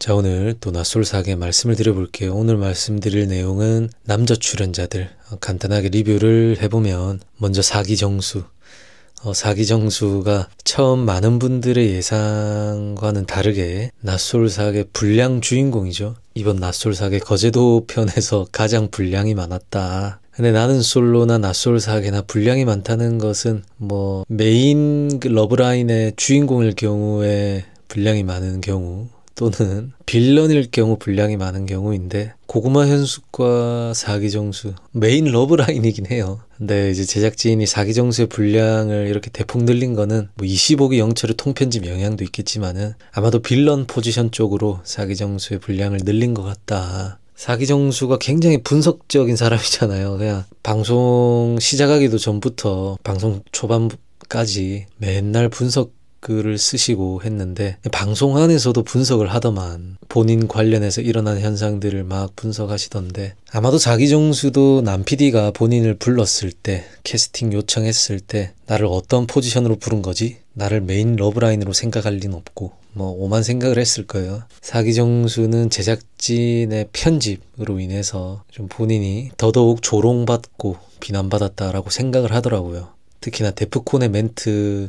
자, 오늘 또 낯설사하게 말씀을 드려볼게요. 오늘 말씀드릴 내용은 남자 출연자들 간단하게 리뷰를 해보면, 먼저 사기정수. 사기정수가 처음 많은 분들의 예상과는 다르게 낯설사하게 불량 주인공이죠. 이번 낯설사하게 거제도 편에서 가장 분량이 많았다. 근데 나는 솔로나 낯설사하게나 분량이 많다는 것은 뭐 메인 러브라인의 주인공일 경우에 분량이 많은 경우, 또는 빌런일 경우 분량이 많은 경우인데, 고구마 현숙과 사기정수 메인 러브라인이긴 해요. 근데 이제 제작진이 사기정수의 분량을 이렇게 대폭 늘린 거는 뭐 25기 영철의 통편집 영향도 있겠지만은 아마도 빌런 포지션 쪽으로 사기정수의 분량을 늘린 것 같다. 사기정수가 굉장히 분석적인 사람이잖아요. 그냥 방송 시작하기도 전부터 방송 초반까지 맨날 글을 쓰시고 했는데, 방송 안에서도 분석을 하더만 본인 관련해서 일어난 현상들을 막 분석하시던데, 아마도 사기정수도 남 PD가 본인을 불렀을 때, 캐스팅 요청했을 때 나를 어떤 포지션으로 부른 거지? 나를 메인 러브라인으로 생각할 리는 없고 뭐 오만 생각을 했을 거예요. 사기정수는 제작진의 편집으로 인해서 좀 본인이 더더욱 조롱받고 비난받았다라고 생각을 하더라고요. 특히나 데프콘의 멘트에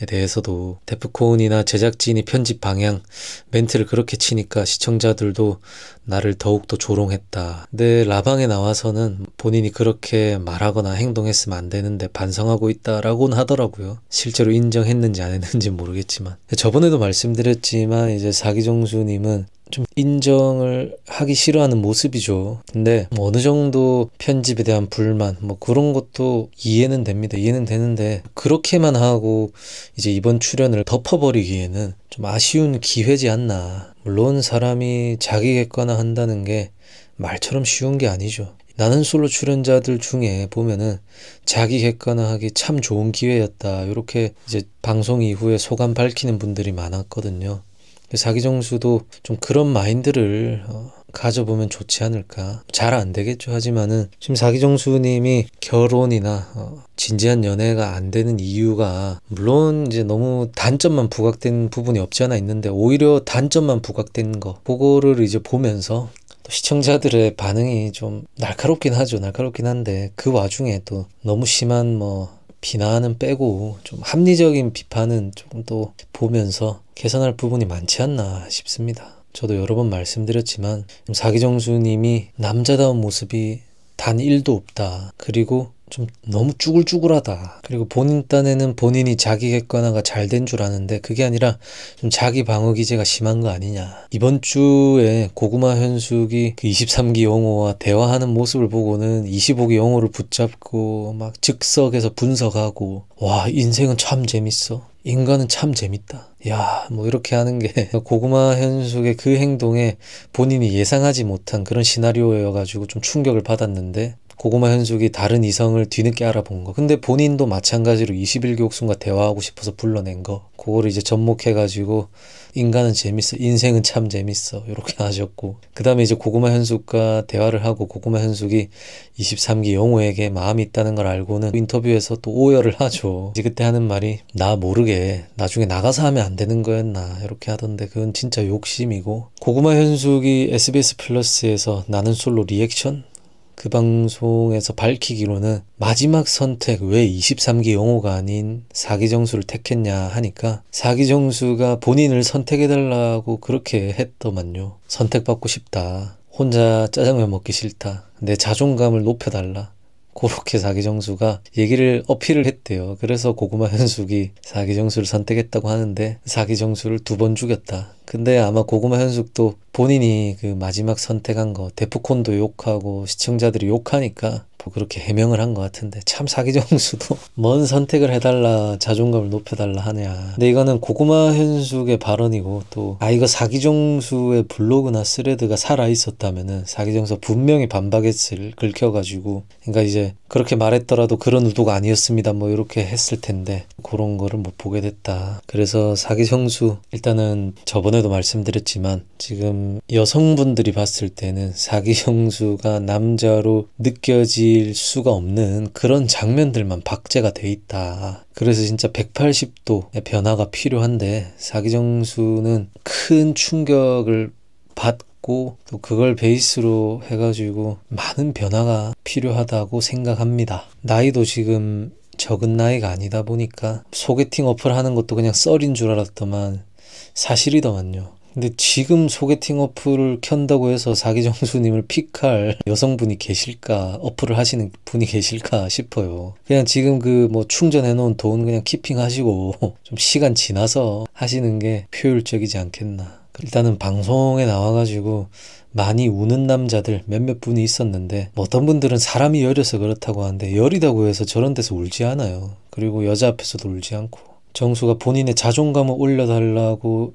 대해서도 데프콘이나 제작진이 편집 방향 멘트를 그렇게 치니까 시청자들도 나를 더욱더 조롱했다. 근데 라방에 나와서는 본인이 그렇게 말하거나 행동했으면 안 되는데 반성하고 있다라고는 하더라고요. 실제로 인정했는지 안 했는지 모르겠지만, 저번에도 말씀드렸지만 이제 사기정수님은 좀 인정을 하기 싫어하는 모습이죠. 근데 뭐 어느 정도 편집에 대한 불만 뭐 그런 것도 이해는 됩니다. 이해는 되는데, 그렇게만 하고 이제 이번 출연을 덮어버리기에는 좀 아쉬운 기회지 않나. 물론 사람이 자기 객관화 한다는 게 말처럼 쉬운 게 아니죠. 나는 솔로 출연자들 중에 보면은 자기 객관화하기 참 좋은 기회였다, 이렇게 이제 방송 이후에 소감 밝히는 분들이 많았거든요. 사기정수도 좀 그런 마인드를 가져보면 좋지 않을까. 잘 안 되겠죠. 하지만은 지금 사기정수님이 결혼이나 진지한 연애가 안 되는 이유가, 물론 이제 너무 단점만 부각된 부분이 없지 않아 있는데, 오히려 단점만 부각된 거, 그거를 이제 보면서 또 시청자들의 반응이 좀 날카롭긴 하죠. 날카롭긴 한데, 그 와중에 또 너무 심한 비난은 빼고 좀 합리적인 비판은 조금 더 보면서 개선할 부분이 많지 않나 싶습니다. 저도 여러 번 말씀드렸지만 사기정수님이 남자다운 모습이 단 1도 없다. 그리고 좀 너무 쭈글쭈글하다. 그리고 본인 딴에는 본인이 자기 객관화가 잘 된 줄 아는데 그게 아니라 좀 자기 방어 기제가 심한 거 아니냐. 이번 주에 고구마 현숙이 그 23기 영호와 대화하는 모습을 보고는 25기 영호를 붙잡고 막 즉석에서 분석하고, 와, 인생은 참 재밌어. 인간은 참 재밌다. 야, 뭐 이렇게 하는 게 고구마 현숙의 그 행동에 본인이 예상하지 못한 그런 시나리오여가지고 좀 충격을 받았는데, 고구마 현숙이 다른 이성을 뒤늦게 알아본 거, 근데 본인도 마찬가지로 21기 옥순과 대화하고 싶어서 불러낸 거, 그거를 이제 접목해가지고 인간은 재밌어, 인생은 참 재밌어, 이렇게 하셨고, 그 다음에 이제 고구마 현숙과 대화를 하고 고구마 현숙이 23기 영호에게 마음이 있다는 걸 알고는 인터뷰에서 또 오열을 하죠. 이제 그때 하는 말이 나 모르게 나중에 나가서 하면 안 되는 거였나, 이렇게 하던데 그건 진짜 욕심이고, 고구마 현숙이 SBS 플러스에서 나는 솔로 리액션? 그 방송에서 밝히기로는 마지막 선택 왜 23기 영호가 아닌 사기정수를 택했냐 하니까, 사기정수가 본인을 선택해달라고 그렇게 했더만요. 선택받고 싶다. 혼자 짜장면 먹기 싫다. 내 자존감을 높여달라. 그렇게 사기정수가 얘기를 어필을 했대요. 그래서 고구마 현숙이 사기정수를 선택했다고 하는데, 사기정수를 2번 죽였다. 근데 아마 고구마 현숙도 본인이 그 마지막 선택한 거 데프콘도 욕하고 시청자들이 욕하니까 뭐 그렇게 해명을 한 것 같은데, 참 사기정수도 뭔 선택을 해달라, 자존감을 높여달라 하냐. 근데 이거는 고구마 현숙의 발언이고, 또 이거 사기정수의 블로그나 스레드가 살아있었다면은 사기정수 분명히 반박했을, 긁혀가지고, 그러니까 이제 그렇게 말했더라도 그런 의도가 아니었습니다 뭐 이렇게 했을 텐데, 그런 거를 못 보게 됐다. 그래서 사기정수, 일단은 저번에도 말씀드렸지만 지금 여성분들이 봤을 때는 사기정수가 남자로 느껴질 수가 없는 그런 장면들만 박제가 돼 있다. 그래서 진짜 180도의 변화가 필요한데, 사기정수는 큰 충격을 받고 또 그걸 베이스로 해가지고 많은 변화가 필요하다고 생각합니다. 나이도 지금 적은 나이가 아니다 보니까 소개팅 어플 하는 것도 그냥 썰인 줄 알았더만 사실이더만요. 근데 지금 소개팅 어플을 켠다고 해서 사기정수님을 픽할 여성분이 계실까, 어플을 하시는 분이 계실까 싶어요. 그냥 지금 그 뭐 충전해 놓은 돈 그냥 키핑하시고 좀 시간 지나서 하시는 게 효율적이지 않겠나. 일단은 방송에 나와가지고 많이 우는 남자들 몇몇 분이 있었는데, 뭐 어떤 분들은 사람이 여려서 그렇다고 하는데 여리다고 해서 저런 데서 울지 않아요. 그리고 여자 앞에서도 울지 않고, 정수가 본인의 자존감을 올려달라고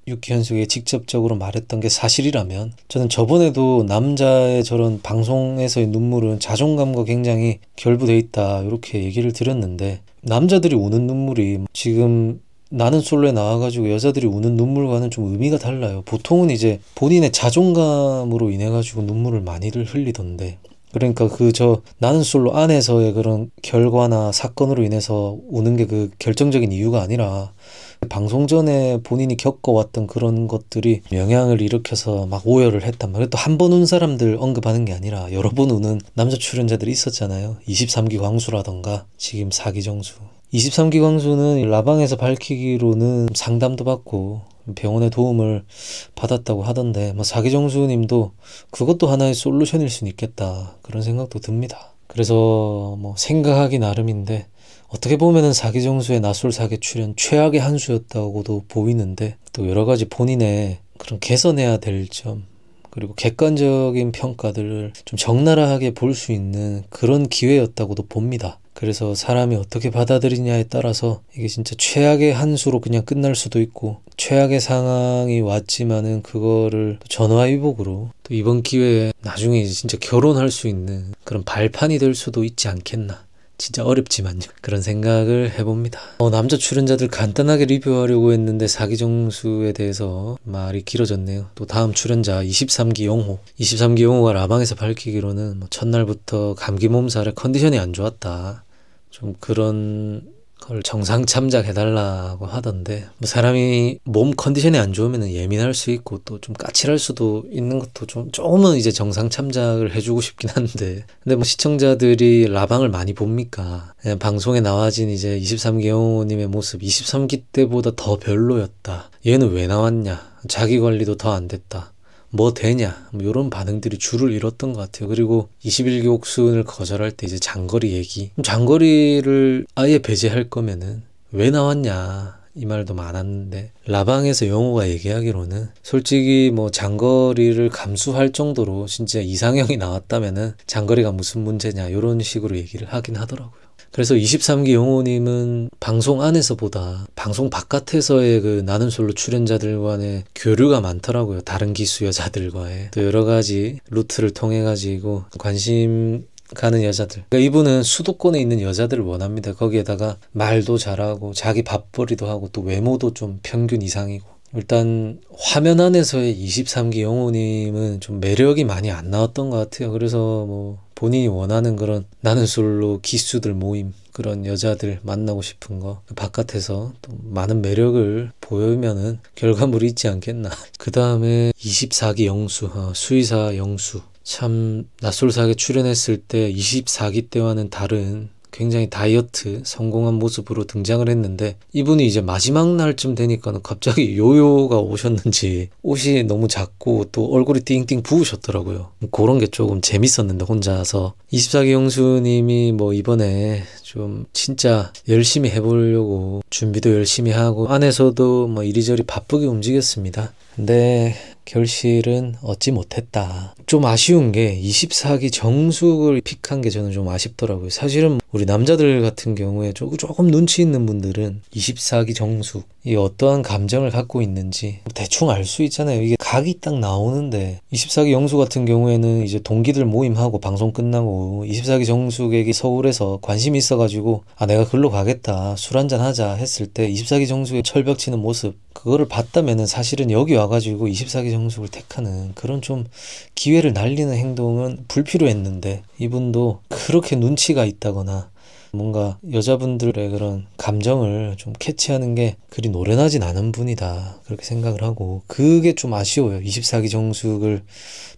유키현숙에게 직접적으로 말했던 게 사실이라면, 저는 저번에도 남자의 저런 방송에서의 눈물은 자존감과 굉장히 결부돼 있다 이렇게 얘기를 드렸는데, 남자들이 우는 눈물이 지금 나는 솔로에 나와가지고 여자들이 우는 눈물과는 좀 의미가 달라요. 보통은 이제 본인의 자존감으로 인해 가지고 눈물을 많이들 흘리던데, 그러니까 나는 솔로 안에서의 그런 결과나 사건으로 인해서 우는 게 그 결정적인 이유가 아니라, 방송 전에 본인이 겪어왔던 그런 것들이 영향을 일으켜서 막 오열을 했단 말이에요. 또 한 번 운 사람들 언급하는 게 아니라 여러 번 우는 남자 출연자들이 있었잖아요. 23기 광수라던가 지금 4기 정수. 23기 광수는 라방에서 밝히기로는 상담도 받고 병원의 도움을 받았다고 하던데, 뭐 4기 정수님도 그것도 하나의 솔루션일 수는 있겠다 그런 생각도 듭니다. 그래서 뭐 생각하기 나름인데, 어떻게 보면은 4기 정수의 낯설 사계 출연 최악의 한 수였다고도 보이는데, 또 여러 가지 본인의 그런 개선해야 될 점, 그리고 객관적인 평가들을 좀 적나라하게 볼 수 있는 그런 기회였다고도 봅니다. 그래서 사람이 어떻게 받아들이냐에 따라서 이게 진짜 최악의 한 수로 그냥 끝날 수도 있고, 최악의 상황이 왔지만은 그거를 전화위복으로 또 이번 기회에 나중에 이제 진짜 결혼할 수 있는 그런 발판이 될 수도 있지 않겠나. 진짜 어렵지만요. 그런 생각을 해봅니다. 남자 출연자들 간단하게 리뷰하려고 했는데 4기 정수에 대해서 말이 길어졌네요. 또 다음 출연자 23기 영호. 23기 영호가 라방에서 밝히기로는 뭐 첫날부터 감기 몸살에 컨디션이 안 좋았다. 좀 그런 걸 정상 참작해달라고 하던데, 뭐 사람이 몸 컨디션이 안 좋으면 예민할 수 있고 또 좀 까칠할 수도 있는 것도 조금은 이제 정상 참작을 해주고 싶긴 한데, 근데 뭐 시청자들이 라방을 많이 봅니까? 그냥 방송에 나와진 이제 23기 영호님의 모습, 23기 때보다 더 별로였다. 얘는 왜 나왔냐? 자기 관리도 더 안 됐다. 뭐 되냐, 뭐 이런 반응들이 줄을 잃었던 것 같아요. 그리고 21기 옥순을 거절할 때 이제 장거리 얘기, 장거리를 아예 배제할 거면은 왜 나왔냐 이 말도 많았는데, 라방에서 영호가 얘기하기로는 솔직히 뭐 장거리를 감수할 정도로 진짜 이상형이 나왔다면은 장거리가 무슨 문제냐 이런 식으로 얘기를 하긴 하더라고요. 그래서 23기 영호님은 방송 안에서보다 방송 바깥에서의 그 나는 솔로 출연자들과의 교류가 많더라고요. 다른 기수 여자들과의 또 여러 가지 루트를 통해 가지고 관심 가는 여자들. 그러니까 이분은 수도권에 있는 여자들을 원합니다. 거기에다가 말도 잘하고 자기 밥벌이도 하고 또 외모도 좀 평균 이상이고. 일단 화면 안에서의 23기 영호님은 좀 매력이 많이 안 나왔던 것 같아요. 그래서 뭐 본인이 원하는 그런 나는 솔로 기수들 모임, 그런 여자들 만나고 싶은 거 바깥에서 또 많은 매력을 보이면은 결과물이 있지 않겠나. 그 다음에 24기 영수, 수의사 영수. 참 낯설사계 출연했을 때 24기 때와는 다른 굉장히 다이어트 성공한 모습으로 등장을 했는데, 이분이 이제 마지막 날쯤 되니까는 갑자기 요요가 오셨는지 옷이 너무 작고 또 얼굴이 띵띵 부으셨더라고요. 그런 게 조금 재밌었는데 혼자서. 24기 영수님이 뭐 이번에 좀 진짜 열심히 해보려고 준비도 열심히 하고 안에서도 뭐 이리저리 바쁘게 움직였습니다. 근데 결실은 얻지 못했다. 좀 아쉬운 게 24기 정숙을 픽한 게 저는 좀 아쉽더라고요. 사실은 우리 남자들 같은 경우에 조금 눈치 있는 분들은 24기 정숙 이 어떠한 감정을 갖고 있는지 대충 알 수 있잖아요. 이게 각이 딱 나오는데, 24기 영수 같은 경우에는 이제 동기들 모임하고 방송 끝나고 24기 정숙에게 서울에서 관심이 있어가지고 내가 글로 가겠다, 술 한잔 하자 했을 때 24기 정숙의 철벽 치는 모습, 그거를 봤다면은 사실은 여기 와가지고 24기 정숙을 택하는 그런 좀 기회를 날리는 행동은 불필요했는데, 이분도 그렇게 눈치가 있다거나 뭔가 여자분들의 그런 감정을 좀 캐치하는 게 그리 노련하진 않은 분이다, 그렇게 생각을 하고, 그게 좀 아쉬워요. 24기 정숙을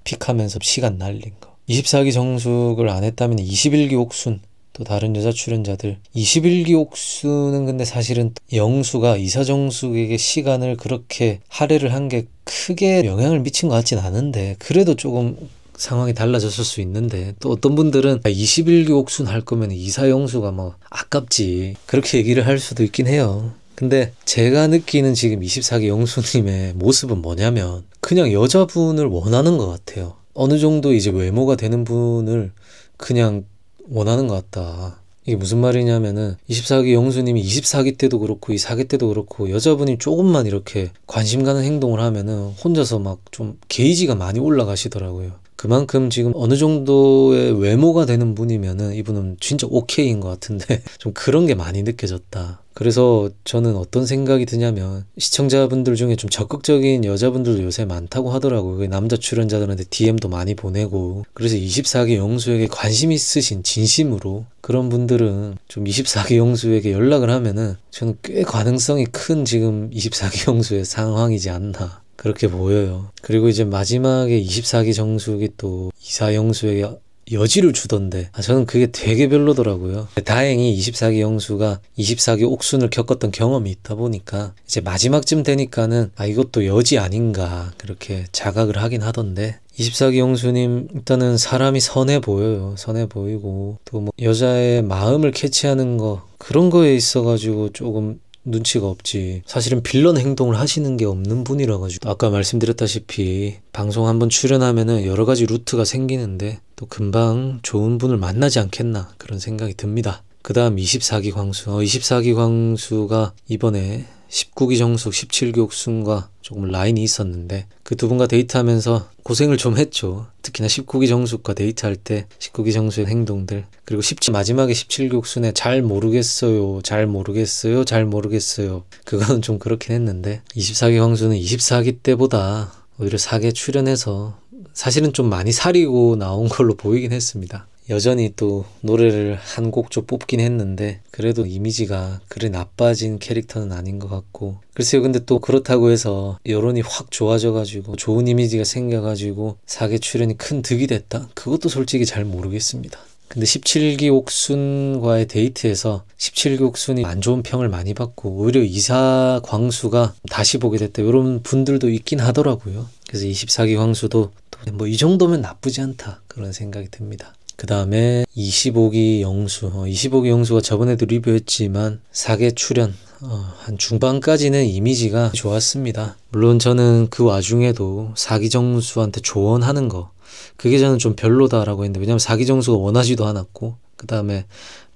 픽하면서 시간 날린 거. 24기 정숙을 안 했다면 21기 옥순, 또 다른 여자 출연자들, 21기 옥수는 근데 사실은 영수가 이사정숙에게 시간을 그렇게 할애를 한 게 크게 영향을 미친 것 같진 않은데, 그래도 조금 상황이 달라졌을 수 있는데, 또 어떤 분들은 21기 옥순 할 거면 이사영수가 뭐 아깝지, 그렇게 얘기를 할 수도 있긴 해요. 근데 제가 느끼는 지금 24기 영수님의 모습은 뭐냐면 그냥 여자분을 원하는 것 같아요. 어느 정도 이제 외모가 되는 분을 그냥 원하는 것 같다. 이게 무슨 말이냐면은 24기 영수님이 24기 때도 그렇고 24기 때도 그렇고 여자분이 조금만 이렇게 관심 가는 행동을 하면은 혼자서 막 좀 게이지가 많이 올라가시더라고요. 그만큼 지금 어느 정도의 외모가 되는 분이면은 이분은 진짜 오케이인 것 같은데 좀 그런 게 많이 느껴졌다. 그래서 저는 어떤 생각이 드냐면, 시청자분들 중에 좀 적극적인 여자분들도 요새 많다고 하더라고요. 남자 출연자들한테 DM도 많이 보내고. 그래서 24기 영수에게 관심 있으신, 진심으로 그런 분들은 좀 24기 영수에게 연락을 하면은 저는 꽤 가능성이 큰 지금 24기 영수의 상황이지 않나, 그렇게 보여요. 그리고 이제 마지막에 24기 정숙이 또 이사영수에게 여지를 주던데, 저는 그게 되게 별로더라고요. 다행히 24기 영수가 24기 옥순을 겪었던 경험이 있다 보니까 이제 마지막쯤 되니까는 이것도 여지 아닌가, 그렇게 자각을 하긴 하던데, 24기 영수님 일단은 사람이 선해 보여요. 선해 보이고, 또 뭐 여자의 마음을 캐치하는 거, 그런 거에 있어가지고 조금 눈치가 없지. 사실은 빌런 행동을 하시는 게 없는 분이라 가지고, 아까 말씀드렸다시피 방송 한번 출연하면은 여러 가지 루트가 생기는데 또 금방 좋은 분을 만나지 않겠나, 그런 생각이 듭니다. 그 다음 24기 광수. 24기 광수가 이번에 19기 정숙, 17기 옥순과 조금 라인이 있었는데 그 두 분과 데이트하면서 고생을 좀 했죠. 특히나 19기 정숙과 데이트할 때 19기 정숙의 행동들, 그리고 마지막에 17기 옥순의 잘 모르겠어요, 잘 모르겠어요, 잘 모르겠어요, 그거는 좀 그렇긴 했는데, 24기 광수는 24기 때보다 오히려 4기 출연해서 사실은 좀 많이 사리고 나온 걸로 보이긴 했습니다. 여전히 또 노래를 한 곡 좀 뽑긴 했는데 그래도 이미지가 그리 나빠진 캐릭터는 아닌 것 같고, 글쎄요, 근데 또 그렇다고 해서 여론이 확 좋아져가지고 좋은 이미지가 생겨가지고 4기 출연이 큰 득이 됐다? 그것도 솔직히 잘 모르겠습니다. 근데 17기 옥순과의 데이트에서 17기 옥순이 안 좋은 평을 많이 받고 오히려 이사 광수가 다시 보게 됐다, 이런 분들도 있긴 하더라고요. 그래서 24기 광수도 뭐 이 정도면 나쁘지 않다, 그런 생각이 듭니다. 그 다음에 25기 영수. 25기 영수가 저번에도 리뷰했지만 4개 출연, 한 중반까지는 이미지가 좋았습니다. 물론 저는 그 와중에도 4기 정수한테 조언하는 거, 그게 저는 좀 별로다라고 했는데, 왜냐면 4기 정수가 원하지도 않았고, 그 다음에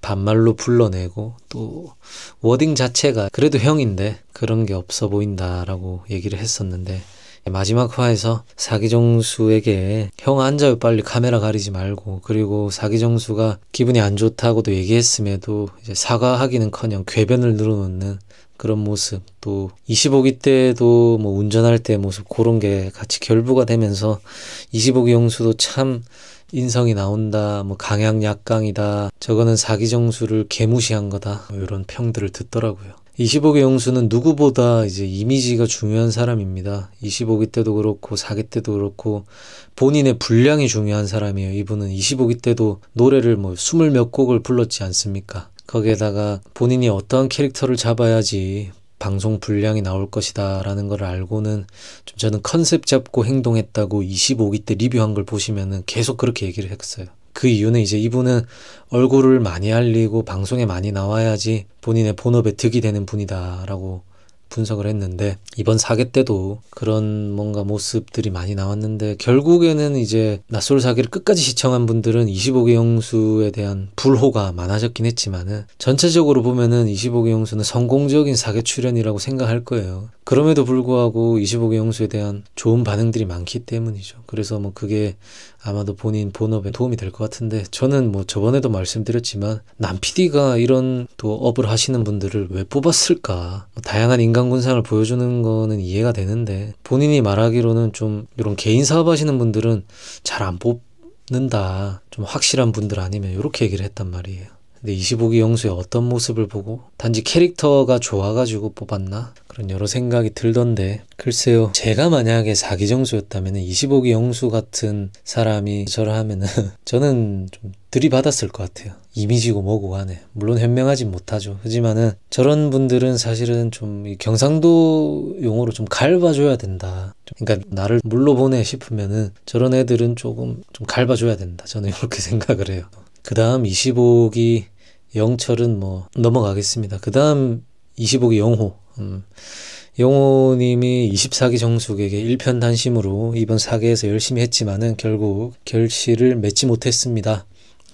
반말로 불러내고, 또 워딩 자체가 그래도 형인데 그런 게 없어 보인다라고 얘기를 했었는데, 마지막 화에서 4기 정수에게 형 앉아요, 빨리 카메라 가리지 말고, 그리고 4기 정수가 기분이 안 좋다고도 얘기했음에도 이제 사과하기는커녕 궤변을 늘어놓는 그런 모습, 또 25기 때도 뭐 운전할 때 모습, 그런 게 같이 결부가 되면서 25기 영수도 참 인성이 나온다, 뭐 강약 약강이다, 저거는 4기 정수를 개무시한 거다, 뭐 이런 평들을 듣더라고요. 25기 영수는 누구보다 이제 이미지가 중요한 사람입니다. 25기 때도 그렇고 4기 때도 그렇고 본인의 분량이 중요한 사람이에요. 이분은 25기 때도 노래를 뭐 20몇 곡을 불렀지 않습니까? 거기에다가 본인이 어떠한 캐릭터를 잡아야지 방송 분량이 나올 것이다 라는 걸 알고는 좀 저는 컨셉 잡고 행동했다고 25기 때 리뷰한 걸 보시면은 계속 그렇게 얘기를 했어요. 그 이유는 이제 이분은 얼굴을 많이 알리고 방송에 많이 나와야지 본인의 본업에 득이 되는 분이다 라고 분석을 했는데, 이번 4개 때도 그런 뭔가 모습들이 많이 나왔는데, 결국에는 이제 낯설 사기를 끝까지 시청한 분들은 25기 영수에 대한 불호가 많아졌긴 했지만은 전체적으로 보면은 25기 영수는 성공적인 4개 출연이라고 생각할 거예요. 그럼에도 불구하고 25기 영수에 대한 좋은 반응들이 많기 때문이죠. 그래서 뭐 그게 아마도 본인 본업에 도움이 될 것 같은데, 저는 뭐 저번에도 말씀드렸지만 남 PD가 이런 또 업을 하시는 분들을 왜 뽑았을까? 뭐 다양한 인간군상을 보여주는 거는 이해가 되는데, 본인이 말하기로는 좀 이런 개인 사업 하시는 분들은 잘 안 뽑는다, 좀 확실한 분들 아니면, 이렇게 얘기를 했단 말이에요. 근데 25기 영수의 어떤 모습을 보고 단지 캐릭터가 좋아가지고 뽑았나? 그런 여러 생각이 들던데 글쎄요. 제가 만약에 4기 정수였다면 25기 영수 같은 사람이 저를 하면은 저는 좀 들이받았을 것 같아요. 이미지고 뭐고 하네. 물론 현명하진 못하죠. 하지만은 저런 분들은 사실은 좀 경상도 용어로 좀 갈봐줘야 된다. 그러니까 나를 물로 보내 싶으면은 저런 애들은 조금 좀 갈봐줘야 된다. 저는 이렇게 생각을 해요. 그 다음 25기 영철은 뭐 넘어가겠습니다. 그 다음 25기 영호. 영호님이 24기 정숙에게 일편단심으로 이번 사계에서 열심히 했지만은 결국 결실을 맺지 못했습니다.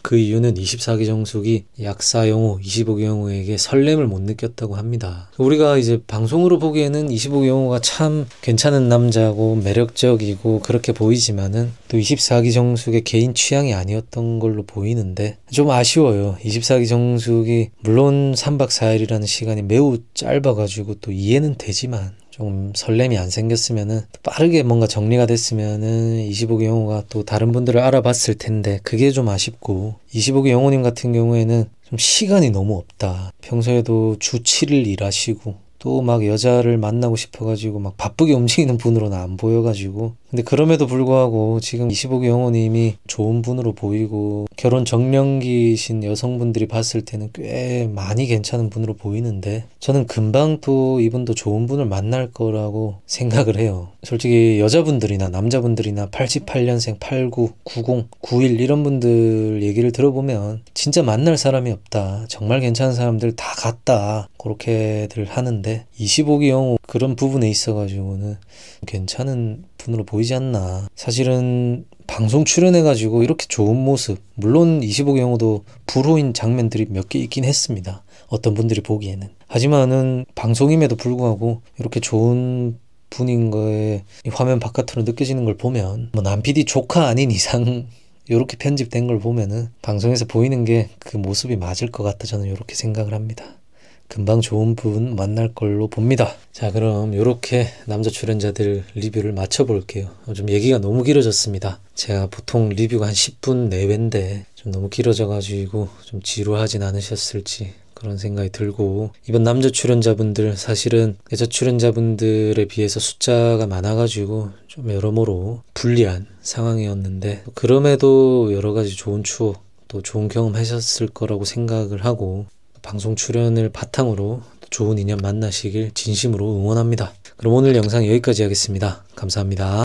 그 이유는 24기 정숙이 약사 영호, 25기 영호에게 설렘을 못 느꼈다고 합니다. 우리가 이제 방송으로 보기에는 25기 영호가 참 괜찮은 남자고 매력적이고 그렇게 보이지만은 또 24기 정숙의 개인 취향이 아니었던 걸로 보이는데 좀 아쉬워요. 24기 정숙이 물론 3박 4일이라는 시간이 매우 짧아가지고 또 이해는 되지만 좀 설렘이 안 생겼으면은 빠르게 뭔가 정리가 됐으면은 25기 영호가 또 다른 분들을 알아봤을 텐데 그게 좀 아쉽고 25기 영호님 같은 경우에는 좀 시간이 너무 없다. 평소에도 주 7일 일하시고 또 막 여자를 만나고 싶어가지고 막 바쁘게 움직이는 분으로는 안 보여가지고 근데 그럼에도 불구하고 지금 25기 영호님이 좋은 분으로 보이고 결혼 정년기신 여성분들이 봤을 때는 꽤 많이 괜찮은 분으로 보이는데 저는 금방 또 이분도 좋은 분을 만날 거라고 생각을 해요. 솔직히 여자분들이나 남자분들이나 88년생, 89, 90, 91 이런 분들 얘기를 들어보면 진짜 만날 사람이 없다. 정말 괜찮은 사람들 다 갔다. 그렇게들 하는데 25기 영호 그런 부분에 있어가지고는 괜찮은 분으로 보이지 않나. 사실은 방송 출연해가지고 이렇게 좋은 모습 물론 25기 영호도 불호인 장면들이 몇 개 있긴 했습니다. 어떤 분들이 보기에는. 하지만은 방송임에도 불구하고 이렇게 좋은 분인 거에 화면 바깥으로 느껴지는 걸 보면 뭐 남 PD 조카 아닌 이상 이렇게 편집된 걸 보면은 방송에서 보이는 게 그 모습이 맞을 것 같다. 저는 이렇게 생각을 합니다. 금방 좋은 분 만날 걸로 봅니다. 자, 그럼 이렇게 남자 출연자들 리뷰를 마쳐볼게요. 좀 얘기가 너무 길어졌습니다. 제가 보통 리뷰가 한 10분 내외인데 좀 너무 길어져가지고 좀 지루하진 않으셨을지 그런 생각이 들고 이번 남자 출연자분들 사실은 여자 출연자분들에 비해서 숫자가 많아가지고 좀 여러모로 불리한 상황이었는데 그럼에도 여러가지 좋은 추억 또 좋은 경험 하셨을 거라고 생각을 하고 방송 출연을 바탕으로 좋은 인연 만나시길 진심으로 응원합니다. 그럼 오늘 영상 여기까지 하겠습니다. 감사합니다.